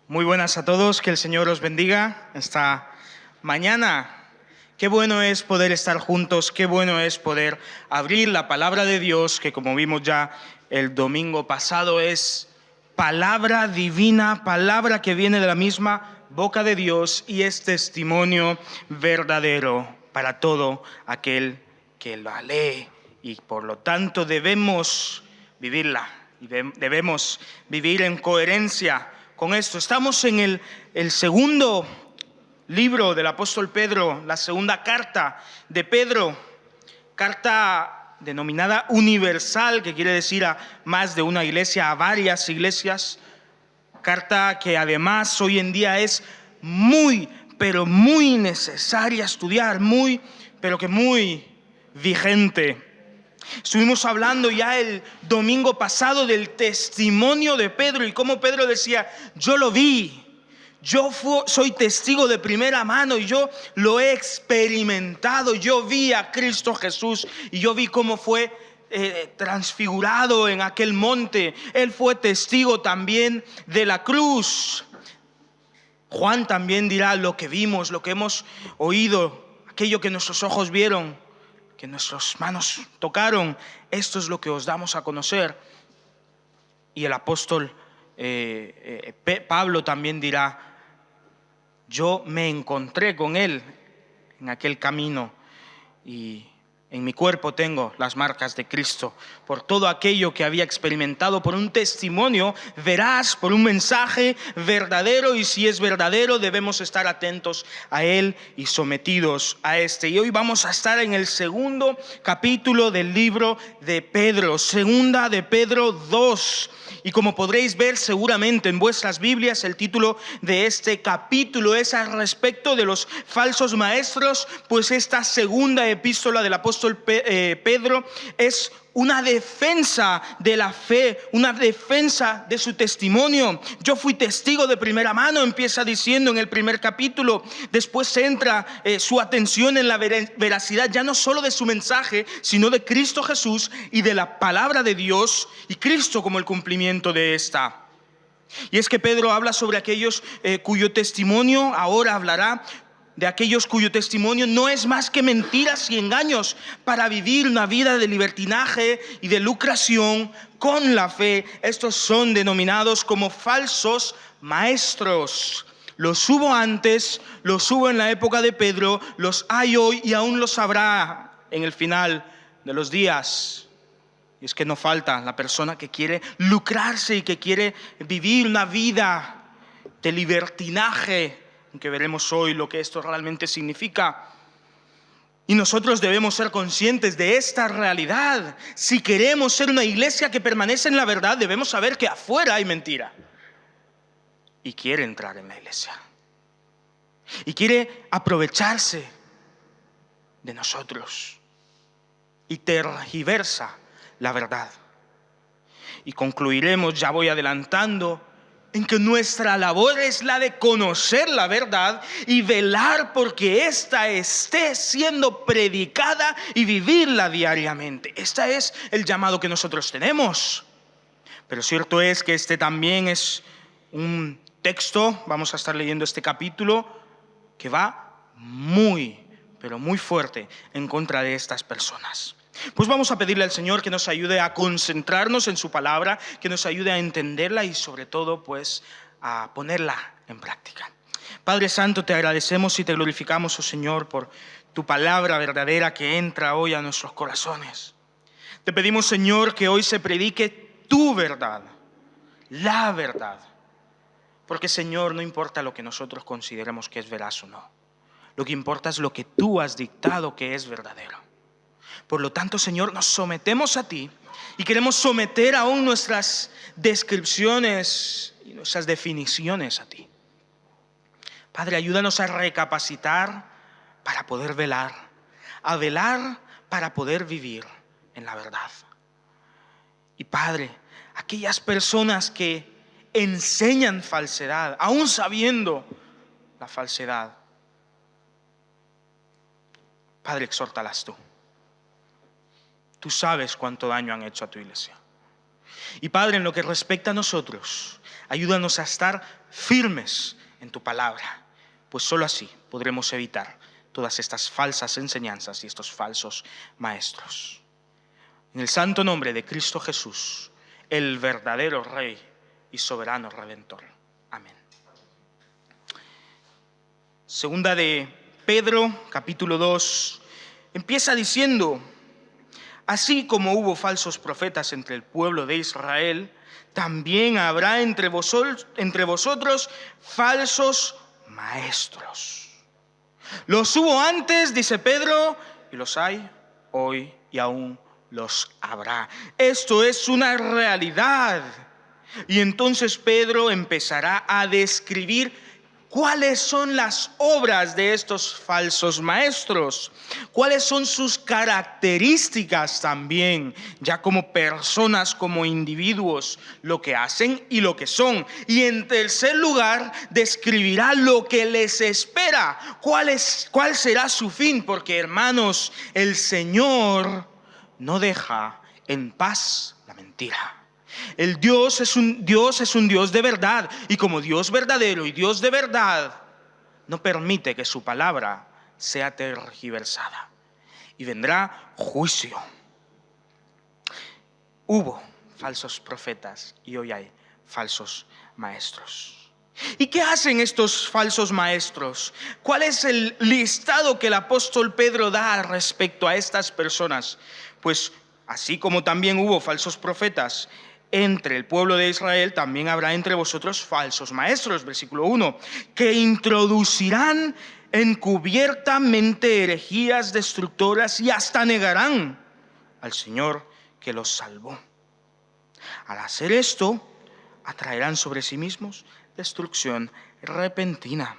Muy buenas a todos, que el Señor os bendiga esta mañana. Qué bueno es poder estar juntos, qué bueno es poder abrir la palabra de Dios, que como vimos ya el domingo pasado es palabra divina, palabra que viene de la misma boca de Dios y es testimonio verdadero para todo aquel que la lee, y por lo tanto debemos vivirla y debemos vivir en coherencia con esto. Estamos en el segundo libro del apóstol Pedro, la segunda carta de Pedro, carta denominada universal, que quiere decir a más de una iglesia, a varias iglesias, carta que además hoy en día es muy, pero muy necesaria estudiar, muy, pero que muy vigente. Estuvimos hablando ya el domingo pasado del testimonio de Pedro y cómo Pedro decía: yo lo vi, soy testigo de primera mano y yo lo he experimentado. Yo vi a Cristo Jesús y yo vi cómo fue transfigurado en aquel monte. Él fue testigo también de la cruz. Juan también dirá: lo que vimos, lo que hemos oído, aquello que nuestros ojos vieron, que nuestras manos tocaron, esto es lo que os damos a conocer. Y el apóstol Pablo también dirá: yo me encontré con él en aquel camino y en mi cuerpo tengo las marcas de Cristo, por todo aquello que había experimentado, por un testimonio veraz, por un mensaje verdadero, y si es verdadero debemos estar atentos a él y sometidos a este. Y hoy vamos a estar en el segundo capítulo del libro de Pedro, segunda de Pedro 2. Y como podréis ver seguramente en vuestras Biblias, el título de este capítulo es al respecto de los falsos maestros, pues esta segunda epístola del apóstol Pedro es una defensa de la fe, una defensa de su testimonio. Yo fui testigo de primera mano, empieza diciendo en el primer capítulo. Después centra su atención en la veracidad ya no solo de su mensaje, sino de Cristo Jesús y de la palabra de Dios, y Cristo como el cumplimiento de esta. Y es que Pedro habla sobre aquellos cuyo testimonio, ahora hablará de aquellos cuyo testimonio no es más que mentiras y engaños para vivir una vida de libertinaje y de lucración con la fe. Estos son denominados como falsos maestros. Los hubo antes, los hubo en la época de Pedro, los hay hoy y aún los habrá en el final de los días. Y es que no falta la persona que quiere lucrarse y que quiere vivir una vida de libertinaje, aunque veremos hoy lo que esto realmente significa. Y nosotros debemos ser conscientes de esta realidad. Si queremos ser una iglesia que permanece en la verdad, debemos saber que afuera hay mentira. Y quiere entrar en la iglesia. Y quiere aprovecharse de nosotros. Y tergiversa la verdad. Y concluiremos, ya voy adelantando, en que nuestra labor es la de conocer la verdad y velar porque ésta esté siendo predicada y vivirla diariamente. Este es el llamado que nosotros tenemos. Pero cierto es que este también es un texto, vamos a estar leyendo este capítulo, que va muy, pero muy fuerte en contra de estas personas. Pues vamos a pedirle al Señor que nos ayude a concentrarnos en su palabra, que nos ayude a entenderla y sobre todo pues a ponerla en práctica. Padre Santo, te agradecemos y te glorificamos, oh Señor, por tu palabra verdadera que entra hoy a nuestros corazones. Te pedimos, Señor, que hoy se predique tu verdad, la verdad. Porque, Señor, no importa lo que nosotros consideremos que es veraz o no. Lo que importa es lo que tú has dictado que es verdadero. Por lo tanto, Señor, nos sometemos a ti y queremos someter aún nuestras descripciones y nuestras definiciones a ti. Padre, ayúdanos a recapacitar para poder velar, a velar para poder vivir en la verdad. Y Padre, aquellas personas que enseñan falsedad, aún sabiendo la falsedad, Padre, exhórtalas tú. Tú sabes cuánto daño han hecho a tu iglesia. Y Padre, en lo que respecta a nosotros, ayúdanos a estar firmes en tu palabra, pues solo así podremos evitar todas estas falsas enseñanzas y estos falsos maestros. En el santo nombre de Cristo Jesús, el verdadero Rey y soberano Redentor. Amén. Segunda de Pedro, capítulo 2, empieza diciendo: así como hubo falsos profetas entre el pueblo de Israel, también habrá entre vosotros falsos maestros. Los hubo antes, dice Pedro, y los hay hoy y aún los habrá. Esto es una realidad. Y entonces Pedro empezará a describir cuáles son las obras de estos falsos maestros, cuáles son sus características también, ya como personas, como individuos, lo que hacen y lo que son. Y en tercer lugar, describirá lo que les espera, cuál será su fin, porque hermanos, el Señor no deja en paz la mentira. El Dios es un Dios de verdad, y como Dios verdadero y Dios de verdad, no permite que su palabra sea tergiversada, y vendrá juicio. Hubo falsos profetas y hoy hay falsos maestros. ¿Y qué hacen estos falsos maestros? ¿Cuál es el listado que el apóstol Pedro da respecto a estas personas? Pues así como también hubo falsos profetas entre el pueblo de Israel, también habrá entre vosotros falsos maestros, versículo 1, que introducirán encubiertamente herejías destructoras y hasta negarán al Señor que los salvó. Al hacer esto, atraerán sobre sí mismos destrucción repentina.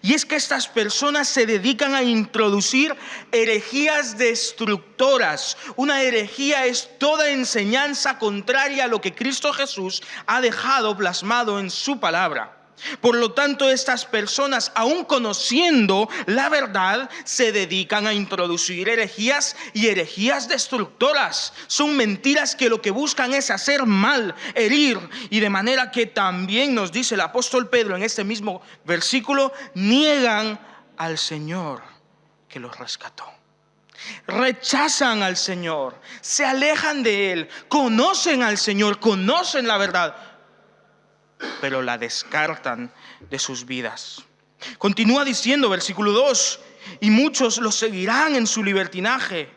Y es que estas personas se dedican a introducir herejías destructoras. Una herejía es toda enseñanza contraria a lo que Cristo Jesús ha dejado plasmado en su palabra. Por lo tanto, estas personas, aun conociendo la verdad, se dedican a introducir herejías y herejías destructoras. Son mentiras que lo que buscan es hacer mal, herir, y de manera que también nos dice el apóstol Pedro en este mismo versículo, niegan al Señor que los rescató. Rechazan al Señor, se alejan de Él, conocen al Señor, conocen la verdad, pero la descartan de sus vidas. Continúa diciendo, versículo 2, y muchos los seguirán en su libertinaje,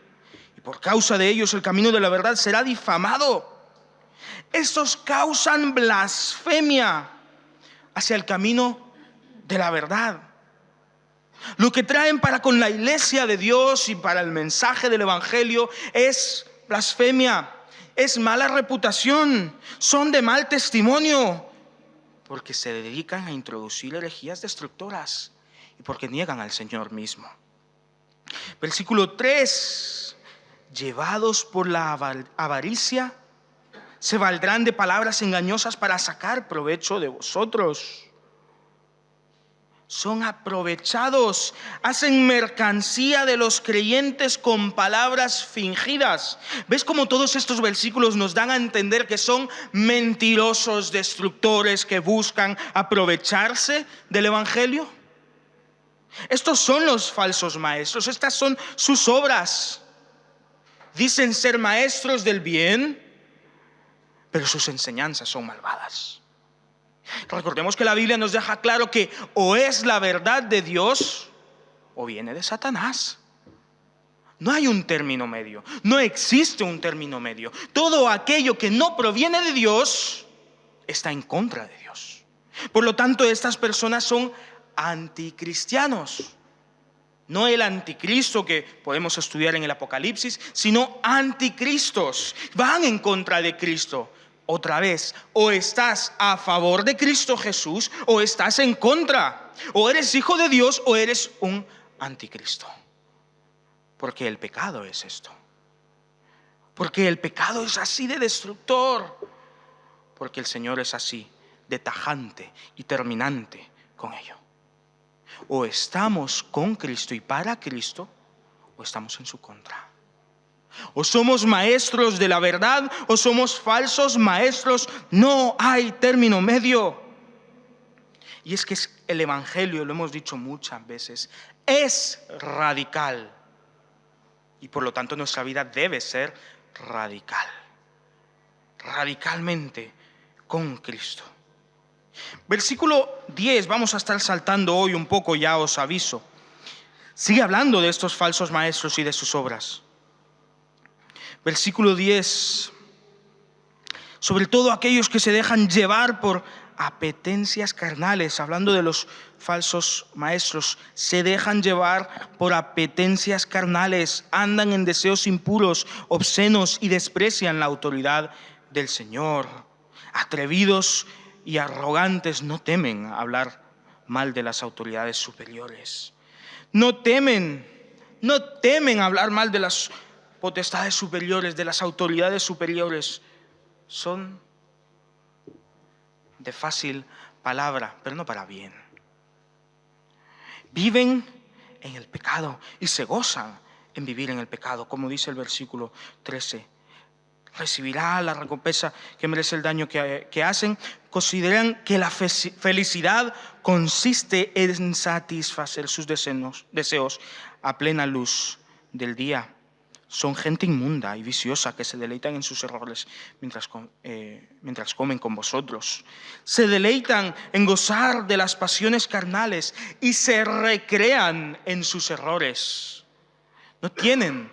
y por causa de ellos el camino de la verdad será difamado. Estos causan blasfemia hacia el camino de la verdad. Lo que traen para con la iglesia de Dios y para el mensaje del evangelio es blasfemia, es mala reputación, son de mal testimonio, porque se dedican a introducir herejías destructoras y porque niegan al Señor mismo. Versículo 3, llevados por la avaricia, se valdrán de palabras engañosas para sacar provecho de vosotros. Son aprovechados, hacen mercancía de los creyentes con palabras fingidas. ¿Ves cómo todos estos versículos nos dan a entender que son mentirosos, destructores que buscan aprovecharse del evangelio? Estos son los falsos maestros, estas son sus obras. Dicen ser maestros del bien, pero sus enseñanzas son malvadas. Recordemos que la Biblia nos deja claro que o es la verdad de Dios o viene de Satanás. No hay un término medio, no existe un término medio. Todo aquello que no proviene de Dios está en contra de Dios. Por lo tanto, estas personas son anticristianos. No el anticristo que podemos estudiar en el Apocalipsis, sino anticristos. Van en contra de Cristo. Otra vez, o estás a favor de Cristo Jesús o estás en contra. O eres hijo de Dios o eres un anticristo. Porque el pecado es esto. Porque el pecado es así de destructor. Porque el Señor es así de tajante y terminante con ello. O estamos con Cristo y para Cristo o estamos en su contra. O somos maestros de la verdad o somos falsos maestros. No hay término medio. Y es que el Evangelio, lo hemos dicho muchas veces, es radical. Y por lo tanto nuestra vida debe ser radical. Radicalmente con Cristo. Versículo 10, vamos a estar saltando hoy un poco, ya os aviso. Sigue hablando de estos falsos maestros y de sus obras. Versículo 10. Sobre todo aquellos que se dejan llevar por apetencias carnales, hablando de los falsos maestros, se dejan llevar por apetencias carnales, andan en deseos impuros, obscenos y desprecian la autoridad del Señor. Atrevidos y arrogantes, no temen hablar mal de las autoridades superiores. No temen hablar mal de las potestades superiores, de las autoridades superiores. Son de fácil palabra, pero no para bien. Viven en el pecado y se gozan en vivir en el pecado, como dice el versículo 13. Recibirá la recompensa que merece el daño que hacen. Consideran que la felicidad consiste en satisfacer sus deseos a plena luz del día. Son gente inmunda y viciosa que se deleitan en sus errores mientras comen con vosotros. Se deleitan en gozar de las pasiones carnales y se recrean en sus errores. No tienen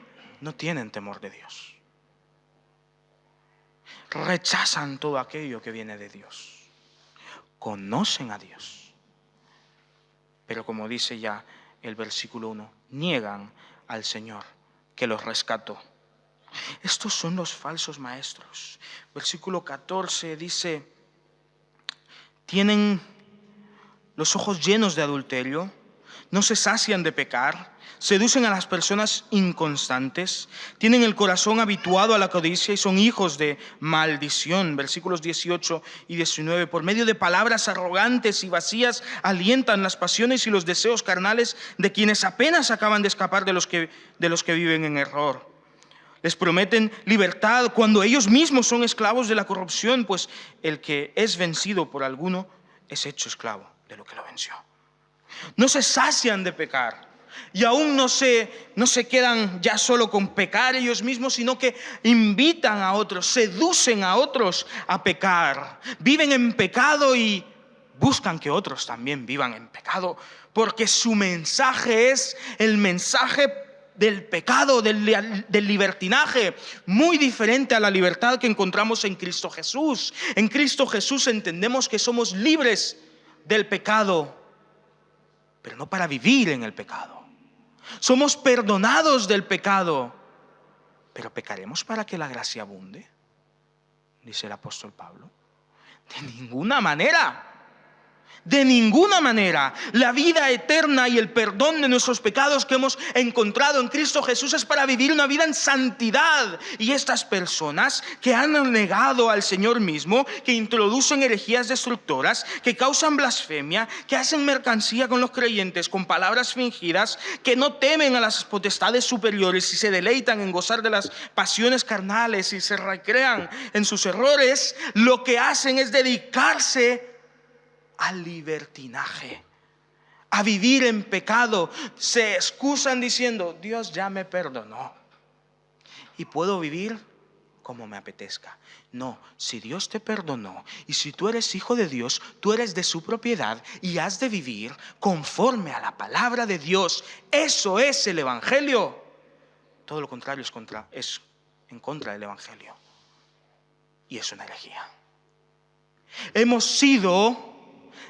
temor de Dios. Rechazan todo aquello que viene de Dios. Conocen a Dios. Pero como dice ya el versículo 1, niegan al Señor que los rescató. Estos son los falsos maestros. Versículo 14 dice: tienen los ojos llenos de adulterio, no se sacian de pecar, seducen a las personas inconstantes, tienen el corazón habituado a la codicia y son hijos de maldición. Versículos 18 y 19. Por medio de palabras arrogantes y vacías alientan las pasiones y los deseos carnales de quienes apenas acaban de escapar de los que viven en error. Les prometen libertad cuando ellos mismos son esclavos de la corrupción, pues el que es vencido por alguno es hecho esclavo de lo que lo venció. No se sacian de pecar y aún no se quedan ya solo con pecar ellos mismos, sino que invitan a otros, seducen a otros a pecar. Viven en pecado y buscan que otros también vivan en pecado, porque su mensaje es el mensaje del pecado, del libertinaje, muy diferente a la libertad que encontramos en Cristo Jesús. En Cristo Jesús entendemos que somos libres del pecado, pero no para vivir en el pecado. Somos perdonados del pecado, pero pecaremos para que la gracia abunde, dice el apóstol Pablo. De ninguna manera. De ninguna manera. La vida eterna y el perdón de nuestros pecados que hemos encontrado en Cristo Jesús es para vivir una vida en santidad. Y estas personas que han negado al Señor mismo, que introducen herejías destructoras, que causan blasfemia, que hacen mercancía con los creyentes con palabras fingidas, que no temen a las potestades superiores y se deleitan en gozar de las pasiones carnales y se recrean en sus errores, lo que hacen es dedicarse al libertinaje, a vivir en pecado. Se excusan diciendo: Dios ya me perdonó y puedo vivir como me apetezca. No, si Dios te perdonó y si tú eres hijo de Dios, tú eres de su propiedad y has de vivir conforme a la palabra de Dios. Eso es el Evangelio. Todo lo contrario es en contra del Evangelio y es una herejía. Hemos sido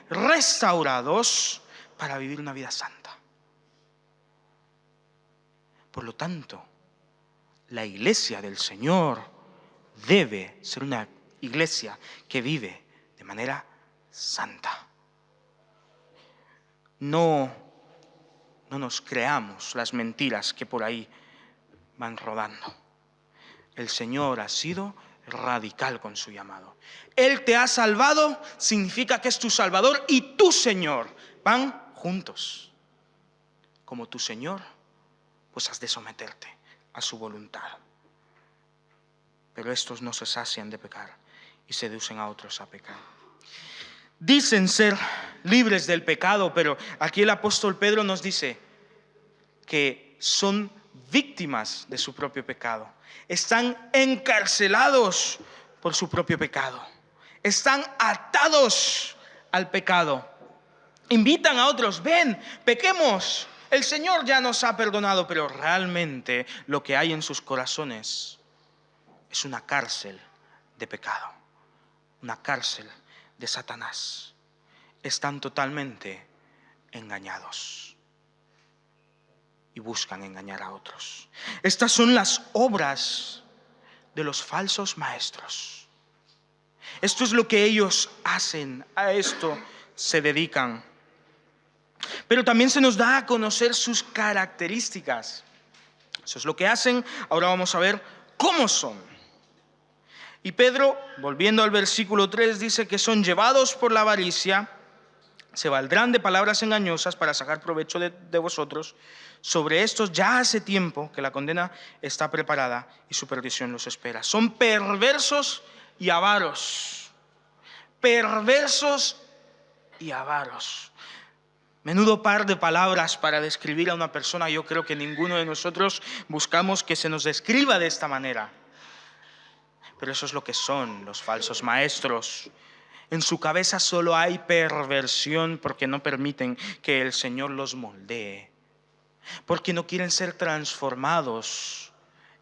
restaurados para vivir una vida santa. Por lo tanto, la iglesia del Señor debe ser una iglesia que vive de manera santa. No nos creamos las mentiras que por ahí van rodando. El Señor ha sido radical con su llamado. Él te ha salvado, significa que es tu Salvador y tu Señor. Van juntos. Como tu Señor, pues has de someterte a su voluntad. pero estos no se sacian de pecar y seducen a otros a pecar. Dicen ser libres del pecado, pero aquí el apóstol Pedro nos dice que son víctimas de su propio pecado. Están encarcelados por su propio pecado. Están atados al pecado. Invitan a otros, ven, pequemos. El Señor ya nos ha perdonado, pero realmente lo que hay en sus corazones es una cárcel de pecado, una cárcel de Satanás. Están totalmente engañados y buscan engañar a otros. Estas son las obras de los falsos maestros. Esto es lo que ellos hacen, a esto se dedican. Pero también se nos da a conocer sus características. Eso es lo que hacen. Ahora vamos a ver cómo son. Y Pedro, volviendo al versículo 3, dice que son llevados por la avaricia, se valdrán de palabras engañosas para sacar provecho de vosotros. Sobre estos ya hace tiempo que la condena está preparada y su perdición los espera. Son perversos y avaros. Perversos y avaros. Menudo par de palabras para describir a una persona. Yo creo que ninguno de nosotros buscamos que se nos describa de esta manera. Pero eso es lo que son los falsos maestros. En su cabeza solo hay perversión porque no permiten que el Señor los moldee. Porque no quieren ser transformados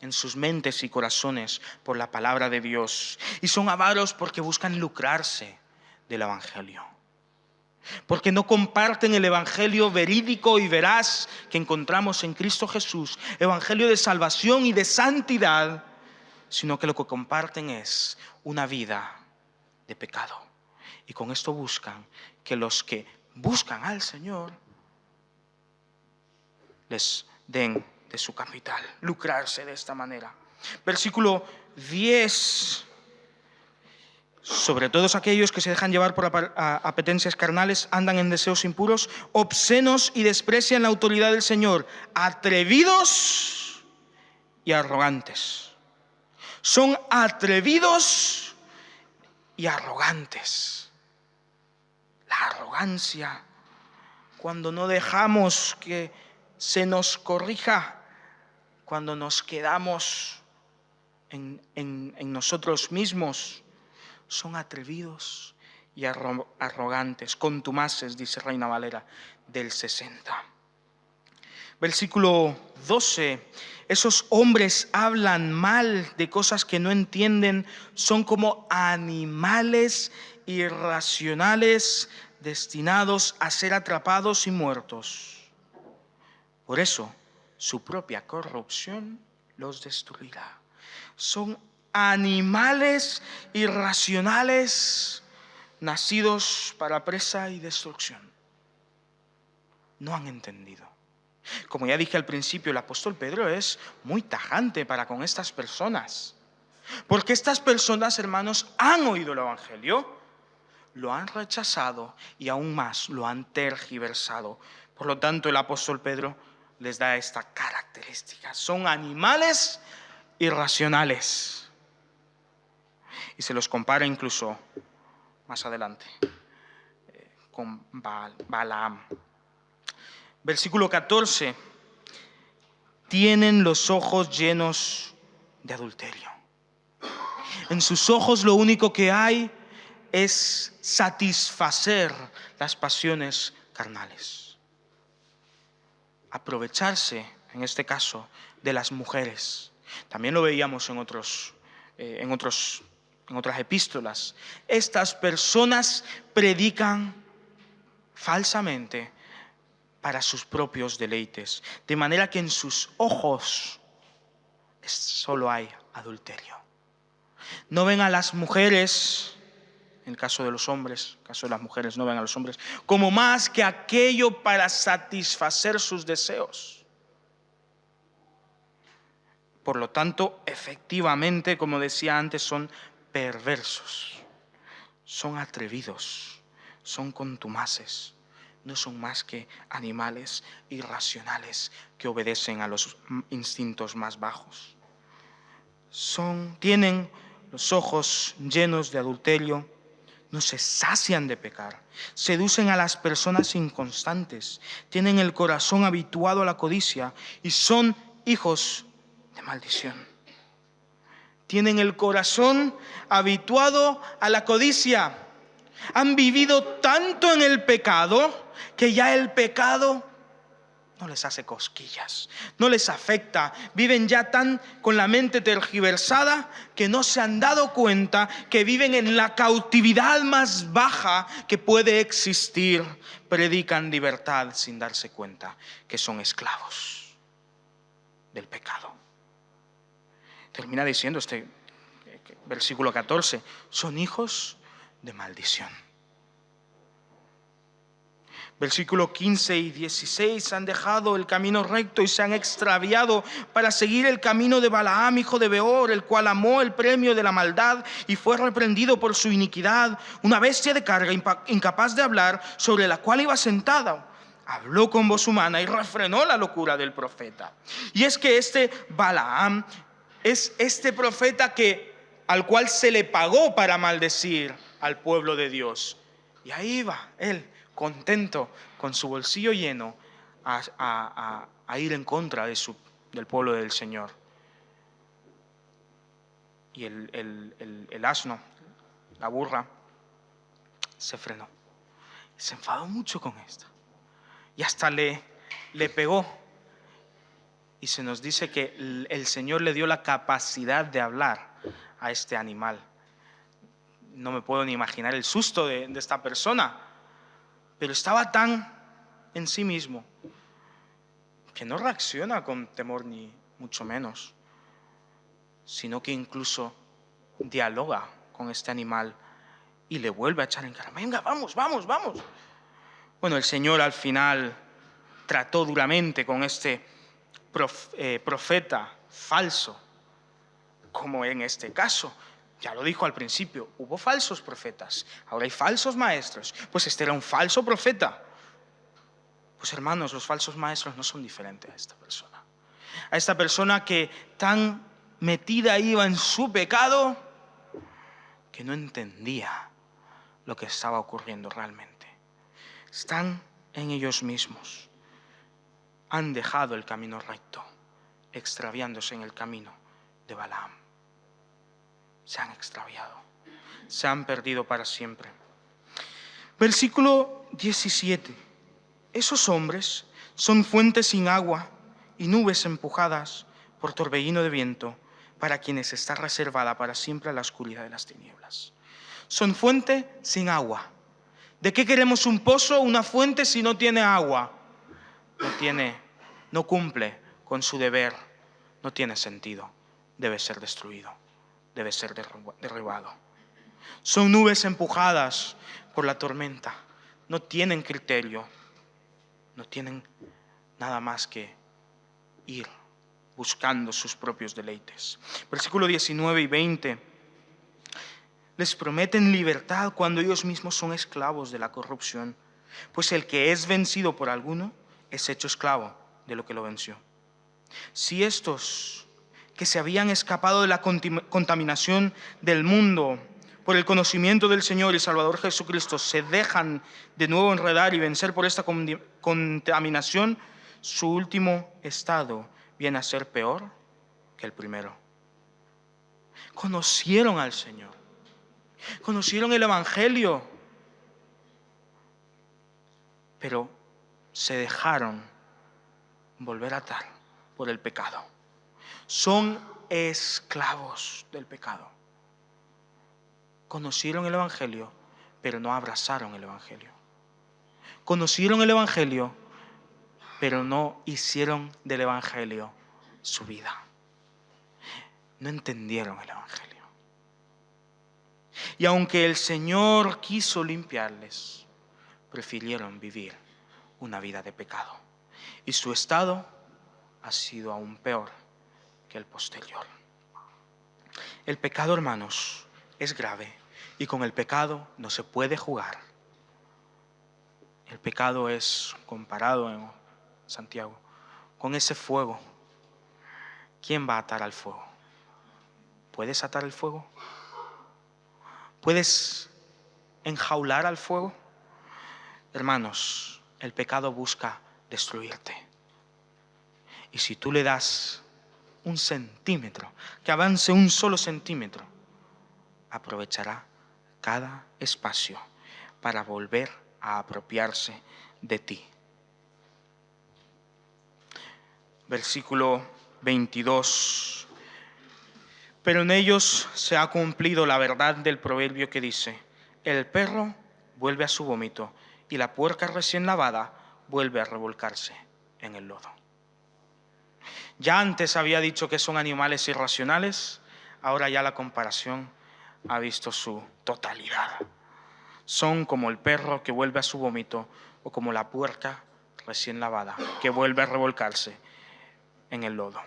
en sus mentes y corazones por la palabra de Dios. Y son avaros porque buscan lucrarse del Evangelio. Porque no comparten el Evangelio verídico y veraz que encontramos en Cristo Jesús. Evangelio de salvación y de santidad. Sino que lo que comparten es una vida de pecado. Y con esto buscan que los que buscan al Señor les den de su capital, lucrarse de esta manera. Versículo 10. Sobre todos aquellos que se dejan llevar por apetencias carnales, andan en deseos impuros, obscenos y desprecian la autoridad del Señor, atrevidos y arrogantes. Son atrevidos y arrogantes. La arrogancia, cuando no dejamos que se nos corrija, cuando nos quedamos en nosotros mismos, son atrevidos y arrogantes, contumaces, dice Reina Valera del 60. Versículo 12. Esos hombres hablan mal de cosas que no entienden, son como animales irracionales destinados a ser atrapados y muertos. Por eso, su propia corrupción los destruirá. Son animales irracionales nacidos para presa y destrucción. No han entendido. Como ya dije al principio, el apóstol Pedro es muy tajante para con estas personas. Porque estas personas, hermanos, han oído el Evangelio, lo han rechazado y aún más lo han tergiversado. Por lo tanto, el apóstol Pedro les da esta característica. Son animales irracionales. Y se los compara incluso más adelante con Balaam. Versículo 14. Tienen los ojos llenos de adulterio. En sus ojos lo único que hay es satisfacer las pasiones carnales. Aprovecharse, en este caso, de las mujeres. También lo veíamos en otras epístolas. Estas personas predican falsamente para sus propios deleites, de manera que en sus ojos solo hay adulterio. No ven a las mujeres, en el caso de los hombres, en el caso de las mujeres no ven a los hombres, como más que aquello para satisfacer sus deseos. Por lo tanto, efectivamente, como decía antes, son perversos, son atrevidos, son contumaces. No son más que animales irracionales que obedecen a los instintos más bajos. tienen los ojos llenos de adulterio, no se sacian de pecar, seducen a las personas inconstantes, tienen el corazón habituado a la codicia y son hijos de maldición. Tienen el corazón habituado a la codicia. Han vivido tanto en el pecado que ya el pecado no les hace cosquillas, no les afecta. Viven ya tan con la mente tergiversada que no se han dado cuenta que viven en la cautividad más baja que puede existir. Predican libertad sin darse cuenta que son esclavos del pecado. Termina diciendo este versículo 14, son hijos de maldición. Versículo 15 y 16, han dejado el camino recto y se han extraviado para seguir el camino de Balaam, hijo de Beor, el cual amó el premio de la maldad y fue reprendido por su iniquidad. Una bestia de carga, incapaz de hablar, sobre la cual iba sentada, habló con voz humana y refrenó la locura del profeta. Y es que este Balaam es este profeta al cual se le pagó para maldecir al pueblo de Dios. Y ahí va él, contento, con su bolsillo lleno, a ir en contra del pueblo del Señor. Y el asno, la burra, se frenó. Se enfadó mucho con esto. Y hasta le pegó. Y se nos dice que el Señor le dio la capacidad de hablar a este animal. No me puedo ni imaginar el susto de esta persona. Pero estaba tan en sí mismo que no reacciona con temor ni mucho menos, sino que incluso dialoga con este animal y le vuelve a echar en cara. Venga, vamos. Bueno, el Señor al final trató duramente con este profeta falso, como en este caso. Ya lo dijo al principio, hubo falsos profetas, ahora hay falsos maestros. Pues este era un falso profeta. Pues hermanos, los falsos maestros no son diferentes a esta persona. A esta persona que tan metida iba en su pecado que no entendía lo que estaba ocurriendo realmente. Están en ellos mismos. Han dejado el camino recto, extraviándose en el camino de Balaam. Se han extraviado, se han perdido para siempre. Versículo 17. Esos hombres son fuentes sin agua y nubes empujadas por torbellino de viento, para quienes está reservada para siempre la oscuridad de las tinieblas. Son fuente sin agua. ¿De qué queremos un pozo, una fuente, si no tiene agua? No cumple con su deber, no tiene sentido, debe ser destruido, debe ser derribado. Son nubes empujadas por la tormenta, no tienen criterio, no tienen nada más que ir buscando sus propios deleites. Versículo 19 y 20. Les prometen libertad cuando ellos mismos son esclavos de la corrupción, pues el que es vencido por alguno es hecho esclavo de lo que lo venció. Si estos que se habían escapado de la contaminación del mundo por el conocimiento del Señor y Salvador Jesucristo se dejan de nuevo enredar y vencer por esta contaminación, su último estado viene a ser peor que el primero. Conocieron al Señor, conocieron el Evangelio, pero se dejaron volver a atar por el pecado. Son esclavos del pecado. Conocieron el Evangelio, pero no abrazaron el Evangelio. Conocieron el Evangelio, pero no hicieron del Evangelio su vida. No entendieron el Evangelio. Y aunque el Señor quiso limpiarles, prefirieron vivir una vida de pecado. Y su estado ha sido aún peor que el posterior. El pecado, hermanos, es grave y con el pecado no se puede jugar. El pecado es comparado en Santiago con ese fuego. ¿Quién va a atar al fuego? ¿Puedes atar el fuego? ¿Puedes enjaular al fuego? Hermanos, el pecado busca destruirte. Y si tú le das un centímetro, que avance un solo centímetro, aprovechará cada espacio para volver a apropiarse de ti. Versículo 22. Pero en ellos se ha cumplido la verdad del proverbio que dice: el perro vuelve a su vómito y la puerca recién lavada vuelve a revolcarse en el lodo. Ya antes había dicho que son animales irracionales, ahora ya la comparación ha visto su totalidad. Son como el perro que vuelve a su vómito o como la puerca recién lavada que vuelve a revolcarse en el lodo.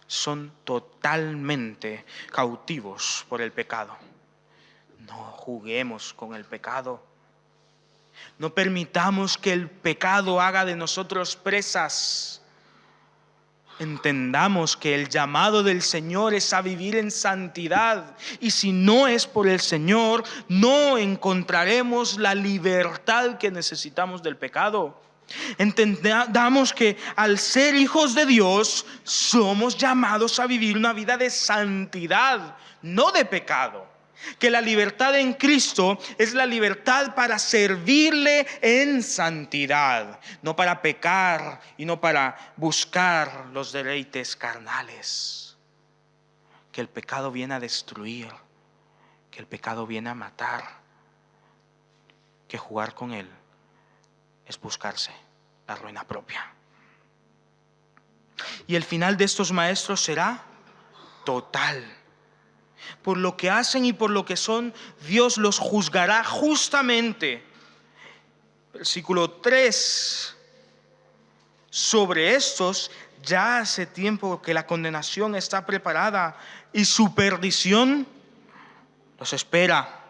Son totalmente cautivos por el pecado. No juguemos con el pecado. No permitamos que el pecado haga de nosotros presas. Entendamos que el llamado del Señor es a vivir en santidad, y si no es por el Señor, no encontraremos la libertad que necesitamos del pecado. Entendamos que al ser hijos de Dios, somos llamados a vivir una vida de santidad, no de pecado. Que la libertad en Cristo es la libertad para servirle en santidad, no para pecar y no para buscar los deleites carnales. Que el pecado viene a destruir, que el pecado viene a matar, que jugar con él es buscarse la ruina propia. Y el final de estos maestros será total. Por lo que hacen y por lo que son, Dios los juzgará justamente. Versículo 3. Sobre estos ya hace tiempo que la condenación está preparada y su perdición los espera.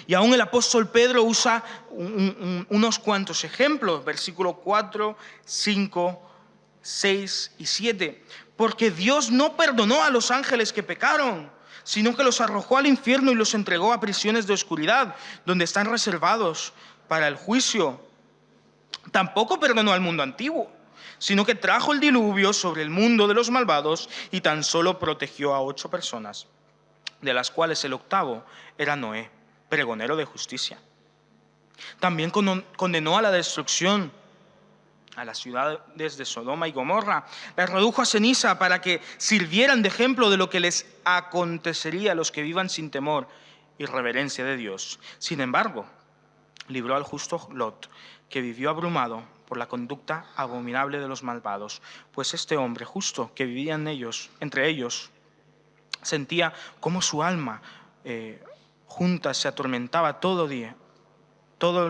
Y aún el apóstol Pedro usa unos cuantos ejemplos. Versículo 4, 5, 6 y 7. Porque Dios no perdonó a los ángeles que pecaron, sino que los arrojó al infierno y los entregó a prisiones de oscuridad, donde están reservados para el juicio. Tampoco perdonó al mundo antiguo, sino que trajo el diluvio sobre el mundo de los malvados y tan solo protegió a 8 personas, de las cuales el octavo era Noé, pregonero de justicia. También condenó a la destrucción a las ciudades de Sodoma y Gomorra, las redujo a ceniza para que sirvieran de ejemplo de lo que les acontecería a los que vivan sin temor y reverencia de Dios. Sin embargo, libró al justo Lot, que vivió abrumado por la conducta abominable de los malvados, pues este hombre justo que vivía entre ellos, sentía cómo su alma junta se atormentaba todos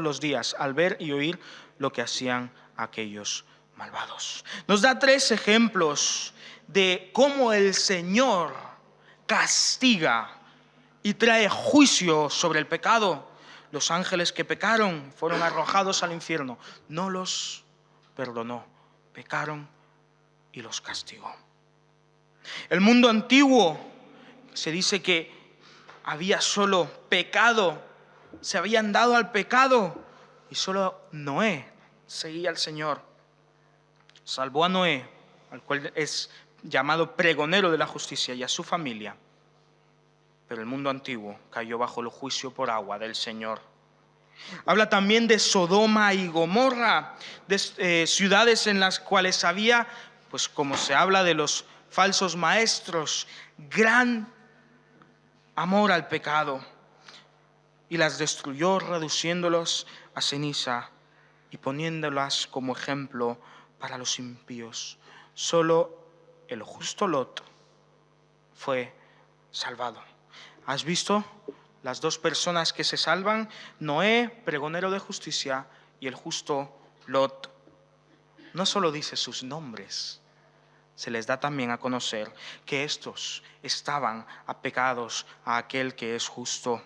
los días al ver y oír lo que hacían aquellos malvados. Nos da 3 ejemplos de cómo el Señor castiga y trae juicio sobre el pecado. Los ángeles que pecaron fueron arrojados al infierno. No los perdonó, pecaron y los castigó. El mundo antiguo, se dice que había solo pecado, se habían dado al pecado, y solo Noé seguía al Señor. Salvó a Noé, al cual es llamado pregonero de la justicia, y a su familia. Pero el mundo antiguo cayó bajo el juicio por agua del Señor. Habla también de Sodoma y Gomorra, de ciudades en las cuales había, pues como se habla de los falsos maestros, gran amor al pecado, y las destruyó reduciéndolos a ceniza y poniéndolas como ejemplo para los impíos. Solo el justo Lot fue salvado. ¿Has visto las 2 personas que se salvan? Noé, pregonero de justicia, y el justo Lot. No solo dice sus nombres, se les da también a conocer que estos estaban apegados a aquel que es justo.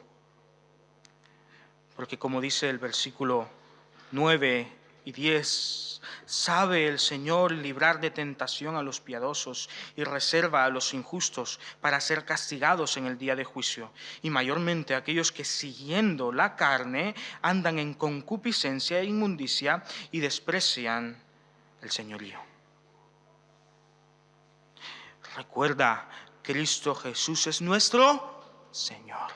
Porque como dice el versículo 9 y 10. Sabe el Señor librar de tentación a los piadosos y reserva a los injustos para ser castigados en el día de juicio, y mayormente a aquellos que siguiendo la carne andan en concupiscencia e inmundicia y desprecian el señorío. Recuerda, Cristo Jesús es nuestro Señor.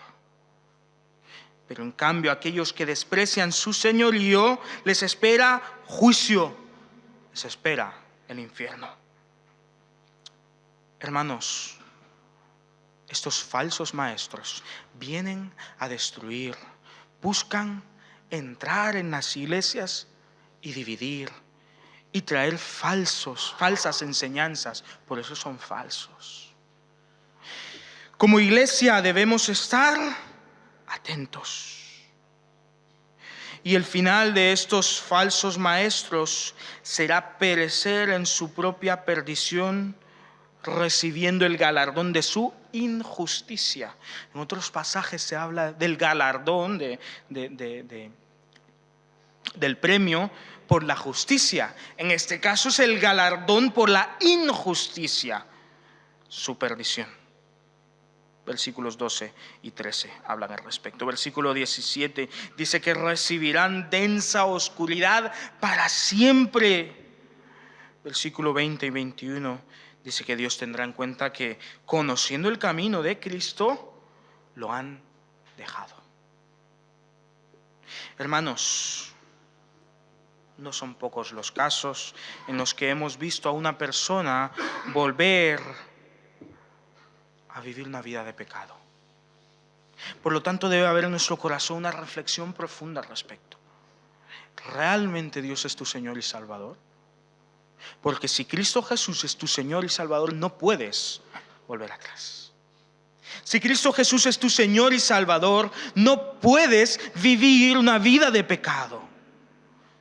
Pero en cambio, aquellos que desprecian su señorío, les espera juicio, les espera el infierno. Hermanos, estos falsos maestros vienen a destruir, buscan entrar en las iglesias y dividir y traer falsas enseñanzas. Por eso son falsos. Como iglesia debemos estar atentos. Y el final de estos falsos maestros será perecer en su propia perdición, recibiendo el galardón de su injusticia. En otros pasajes se habla del galardón, del premio por la justicia. En este caso es el galardón por la injusticia, su perdición. Versículos 12 y 13 hablan al respecto. Versículo 17 dice que recibirán densa oscuridad para siempre. Versículo 20 y 21 dice que Dios tendrá en cuenta que conociendo el camino de Cristo, lo han dejado. Hermanos, no son pocos los casos en los que hemos visto a una persona volver a vivir una vida de pecado. Por lo tanto, debe haber en nuestro corazón una reflexión profunda al respecto. ¿Realmente Dios es tu Señor y Salvador? Porque si Cristo Jesús es tu Señor y Salvador, no puedes volver atrás. Si Cristo Jesús es tu Señor y Salvador, no puedes vivir una vida de pecado.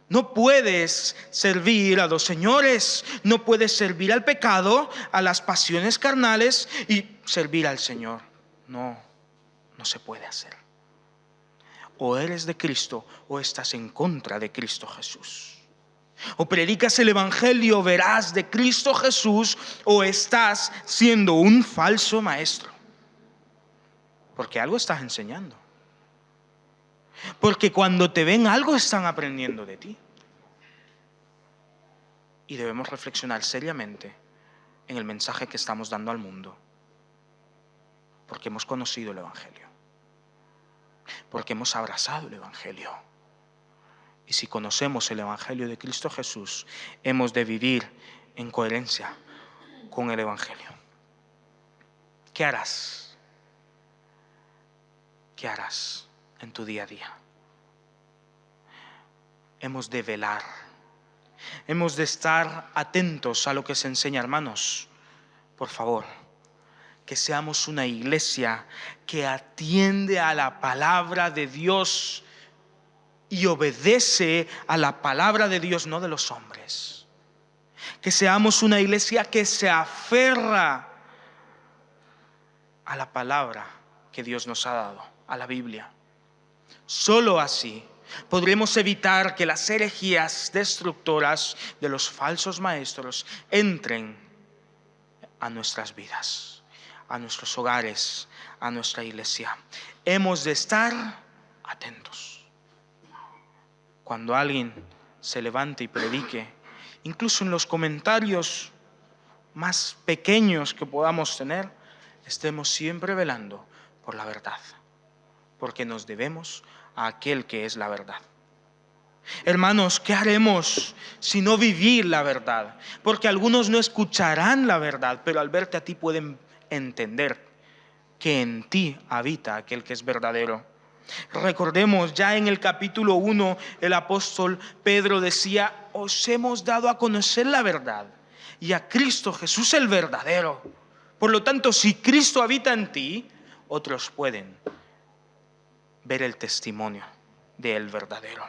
No puedes servir a dos señores. No puedes servir al pecado, a las pasiones carnales y servir al Señor. No se puede hacer. O eres de Cristo o estás en contra de Cristo Jesús. O predicas el evangelio veraz de Cristo Jesús o estás siendo un falso maestro. Porque algo estás enseñando. Porque cuando te ven algo están aprendiendo de ti. Y debemos reflexionar seriamente en el mensaje que estamos dando al mundo. Porque hemos conocido el evangelio. Porque hemos abrazado el evangelio. Y si conocemos el evangelio de Cristo Jesús, hemos de vivir en coherencia con el evangelio. ¿Qué harás? ¿Qué harás en tu día a día? Hemos de velar. Hemos de estar atentos a lo que se enseña, hermanos. Por favor, que seamos una iglesia que atiende a la palabra de Dios y obedece a la palabra de Dios, no de los hombres. Que seamos una iglesia que se aferra a la palabra que Dios nos ha dado, a la Biblia. Solo así podremos evitar que las herejías destructoras de los falsos maestros entren a nuestras vidas, a nuestros hogares, a nuestra iglesia. Hemos de estar atentos. Cuando alguien se levante y predique, incluso en los comentarios más pequeños que podamos tener, estemos siempre velando por la verdad, porque nos debemos a aquel que es la verdad. Hermanos, ¿qué haremos si no vivir la verdad? Porque algunos no escucharán la verdad, pero al verte a ti pueden entender que en ti habita aquel que es verdadero. Recordemos, ya en el capítulo 1, el apóstol Pedro decía: os hemos dado a conocer la verdad y a Cristo Jesús el verdadero. Por lo tanto, si Cristo habita en ti, otros pueden ver el testimonio del verdadero.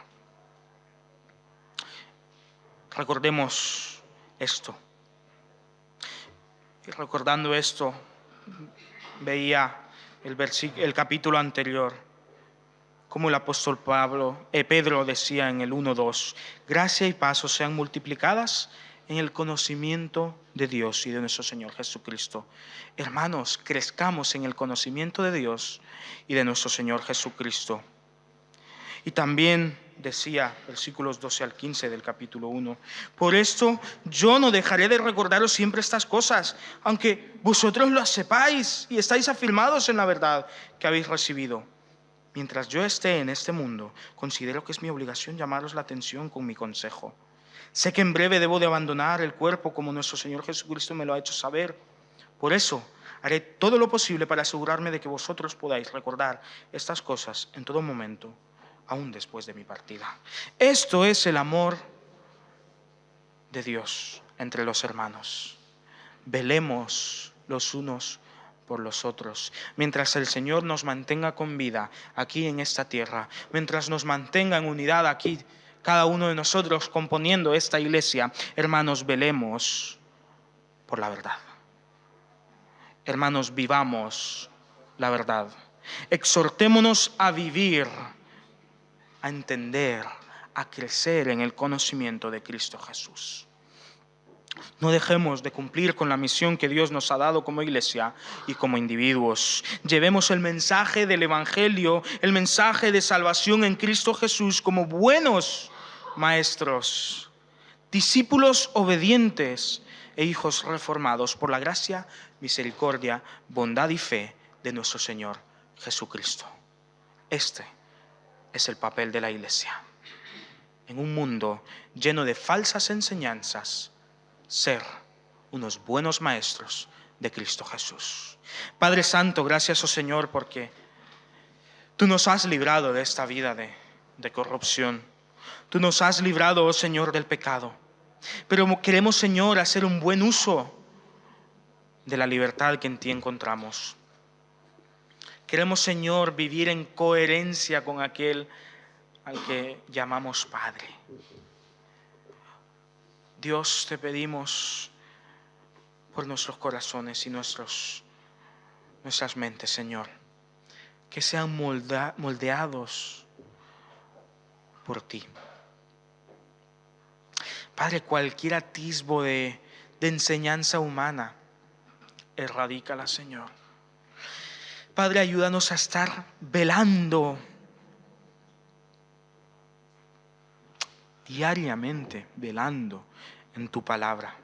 Recordemos esto. Y recordando esto, veía el capítulo anterior, como el apóstol Pedro decía en el 1:2, gracia y paz os sean multiplicadas en el conocimiento de Dios y de nuestro Señor Jesucristo. Hermanos, crezcamos en el conocimiento de Dios y de nuestro Señor Jesucristo. Y también decía, versículos 12 al 15 del capítulo 1, por esto yo no dejaré de recordaros siempre estas cosas, aunque vosotros las sepáis y estáis afirmados en la verdad que habéis recibido. Mientras yo esté en este mundo, considero que es mi obligación llamaros la atención con mi consejo. Sé que en breve debo de abandonar el cuerpo como nuestro Señor Jesucristo me lo ha hecho saber. Por eso haré todo lo posible para asegurarme de que vosotros podáis recordar estas cosas en todo momento, aún después de mi partida. Esto es el amor de Dios entre los hermanos. Velemos los unos por los otros. Mientras el Señor nos mantenga con vida aquí en esta tierra, mientras nos mantenga en unidad aquí, cada uno de nosotros componiendo esta iglesia, hermanos, velemos por la verdad. Hermanos, vivamos la verdad. Exhortémonos a vivir, a entender, a crecer en el conocimiento de Cristo Jesús. No dejemos de cumplir con la misión que Dios nos ha dado como iglesia y como individuos. Llevemos el mensaje del Evangelio, el mensaje de salvación en Cristo Jesús como buenos maestros, discípulos obedientes e hijos reformados por la gracia, misericordia, bondad y fe de nuestro Señor Jesucristo. Este es el papel de la iglesia. En un mundo lleno de falsas enseñanzas, ser unos buenos maestros de Cristo Jesús. Padre Santo, gracias, oh Señor, porque tú nos has librado de esta vida de corrupción. Tú nos has librado, oh Señor, del pecado. Pero queremos, Señor, hacer un buen uso de la libertad que en ti encontramos. Queremos, Señor, vivir en coherencia con aquel al que llamamos Padre. Dios, te pedimos por nuestros corazones y nuestras mentes, Señor, que sean moldeados por ti. Padre, cualquier atisbo de enseñanza humana, erradícala, Señor. Padre, ayúdanos a estar velando diariamente, velando en tu palabra.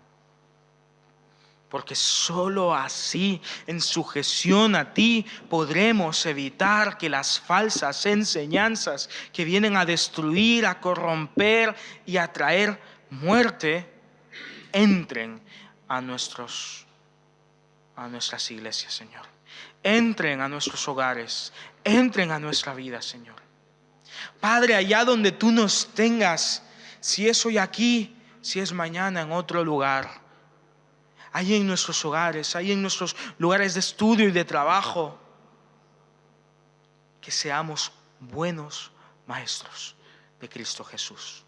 Porque solo así, en sujeción a ti, podremos evitar que las falsas enseñanzas que vienen a destruir, a corromper y a traer muerte, entren a nuestras iglesias, Señor. Entren a nuestros hogares, entren a nuestra vida, Señor. Padre, allá donde tú nos tengas, si es hoy aquí, si es mañana en otro lugar, ahí en nuestros hogares, ahí en nuestros lugares de estudio y de trabajo, que seamos buenos maestros de Cristo Jesús.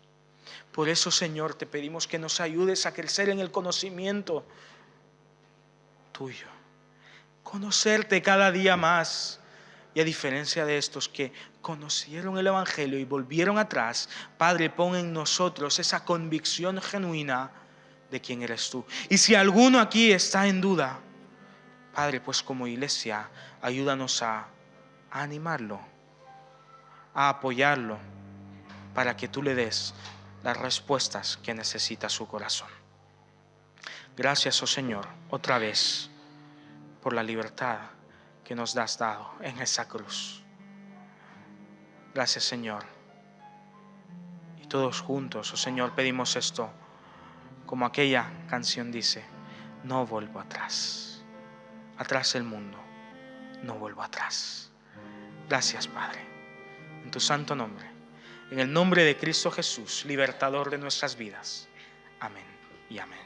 Por eso, Señor, te pedimos que nos ayudes a crecer en el conocimiento tuyo, conocerte cada día más. Y a diferencia de estos que conocieron el Evangelio y volvieron atrás, Padre, pon en nosotros esa convicción genuina de quién eres tú. Y si alguno aquí está en duda, Padre, pues como iglesia, ayúdanos a animarlo, a apoyarlo, para que tú le des las respuestas que necesita su corazón. Gracias, oh Señor, otra vez, por la libertad que nos has dado en esa cruz. Gracias, Señor. Y todos juntos, oh Señor, pedimos esto, como aquella canción dice: no vuelvo atrás. Atrás el mundo, no vuelvo atrás. Gracias, Padre, en tu santo nombre, en el nombre de Cristo Jesús, libertador de nuestras vidas. Amén y amén.